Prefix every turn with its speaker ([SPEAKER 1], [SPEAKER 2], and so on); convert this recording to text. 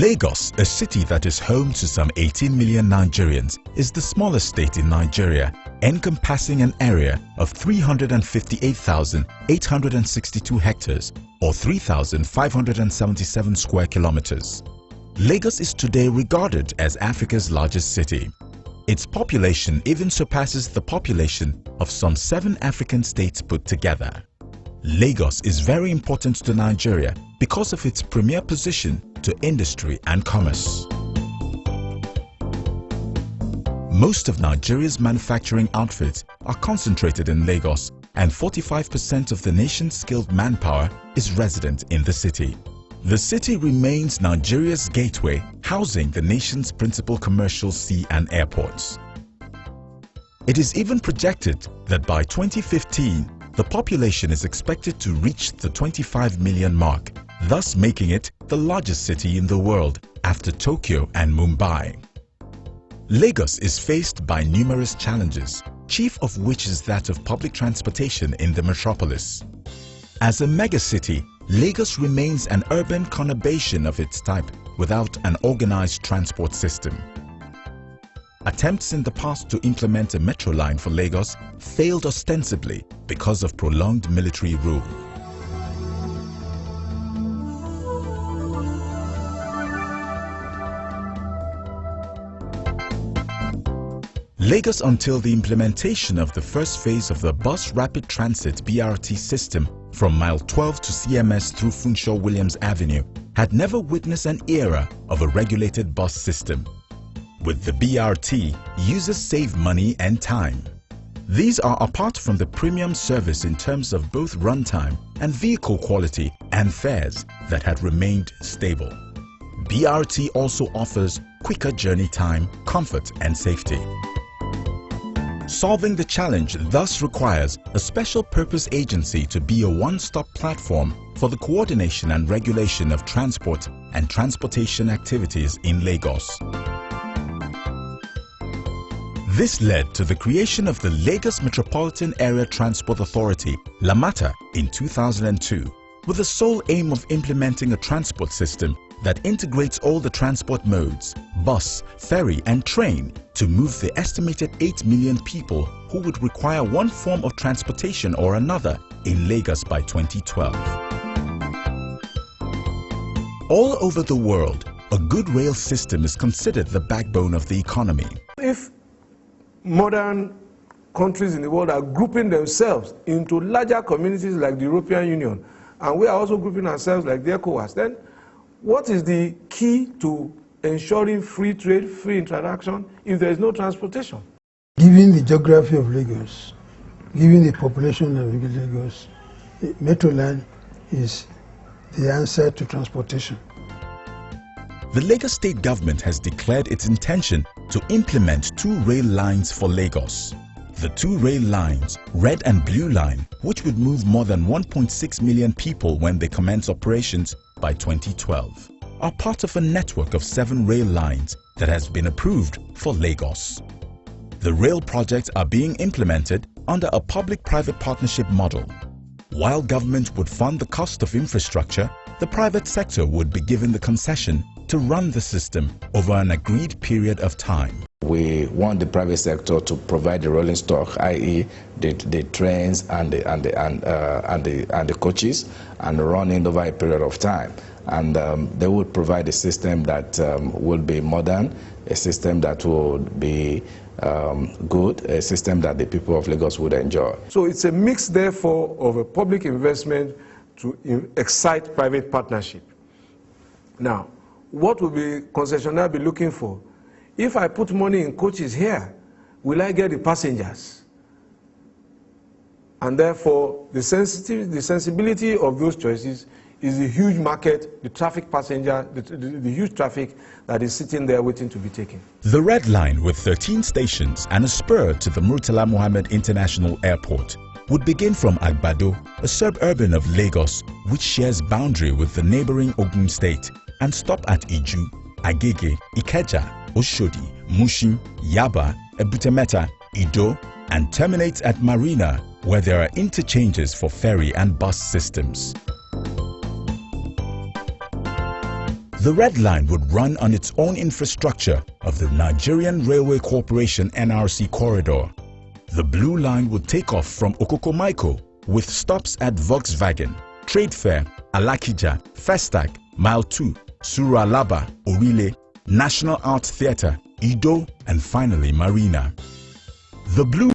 [SPEAKER 1] Lagos, a city that is home to some 18 million Nigerians, is the smallest state in Nigeria, encompassing an area of 358,862 hectares or 3,577 square kilometers. Lagos is today regarded as Africa's largest city. Its population even surpasses the population of some 7 African states put together. Lagos is very important to Nigeria because of its premier position to industry and commerce. Most of Nigeria's manufacturing outfits are concentrated in Lagos, and 45% of the nation's skilled manpower is resident in the city. The city remains Nigeria's gateway, housing the nation's principal commercial sea and airports. It is even projected that by 2015, the population is expected to reach the 25 million mark, thus making it the largest city in the world after Tokyo and Mumbai. Lagos is faced by numerous challenges, chief of which is that of public transportation in the metropolis. As a megacity, Lagos remains an urban conurbation of its type without an organized transport system. Attempts in the past to implement a metro line for Lagos failed ostensibly because of prolonged military rule. Lagos, until the implementation of the first phase of the Bus Rapid Transit BRT system from Mile 12 to CMS through Funshaw Williams Avenue, had never witnessed an era of a regulated bus system. With the BRT, users save money and time. These are apart from the premium service in terms of both runtime and vehicle quality and fares that had remained stable. BRT also offers quicker journey time, comfort and safety. Solving the challenge thus requires a special purpose agency to be a one-stop platform for the coordination and regulation of transport and transportation activities in Lagos. This led to the creation of the Lagos Metropolitan Area Transport Authority, Lamata, in 2002, with the sole aim of implementing a transport system that integrates all the transport modes, bus, ferry and train, to move the estimated 8 million people who would require one form of transportation or another in Lagos by 2012. All over the world, a good rail system is considered the backbone of the economy.
[SPEAKER 2] If modern countries in the world are grouping themselves into larger communities like the European Union, and we are also grouping ourselves like the ECOWAS, then what is the key to ensuring free trade, free interaction if there is no transportation?
[SPEAKER 3] Given the geography of Lagos, given the population of Lagos, the metro line is the answer to transportation.
[SPEAKER 1] The Lagos state government has declared its intention to implement 2 rail lines for Lagos. The 2 rail lines, Red and Blue Line, which would move more than 1.6 million people when they commence operations by 2012, are part of a network of 7 rail lines that has been approved for Lagos. The rail projects are being implemented under a public-private partnership model. While government would fund the cost of infrastructure, the private sector would be given the concession to run the system over an agreed period of time.
[SPEAKER 4] We want the private sector to provide the rolling stock, i.e. the trains and the coaches, and running over a period of time. And they would provide a system that will be modern, a system that would be good, a system that the people of Lagos would enjoy.
[SPEAKER 2] So it's a mix, therefore, of a public investment to excite private partnership. Now, what will the concessionaire be looking for? If I put money in coaches here, will I get the passengers? And therefore, the sensibility of those choices is the huge market, the traffic passenger, the huge traffic that is sitting there waiting to be taken.
[SPEAKER 1] The Red Line, with 13 stations and a spur to the Murtala Mohammed International Airport, would begin from Agbado, a suburban of Lagos which shares boundary with the neighboring Ogun State, and stop at Iju, Agege, Ikeja, Oshodi, Mushin, Yaba, Ebutemeta, Ido, and terminates at Marina, where there are interchanges for ferry and bus systems. The Red Line would run on its own infrastructure of the Nigerian Railway Corporation NRC corridor. The Blue Line would take off from Okokomaiko with stops at Volkswagen, Trade Fair, Alakija, Festac, Mile 2, Suralaba, Orile, National Art Theatre, Ido, and finally Marina. The Blue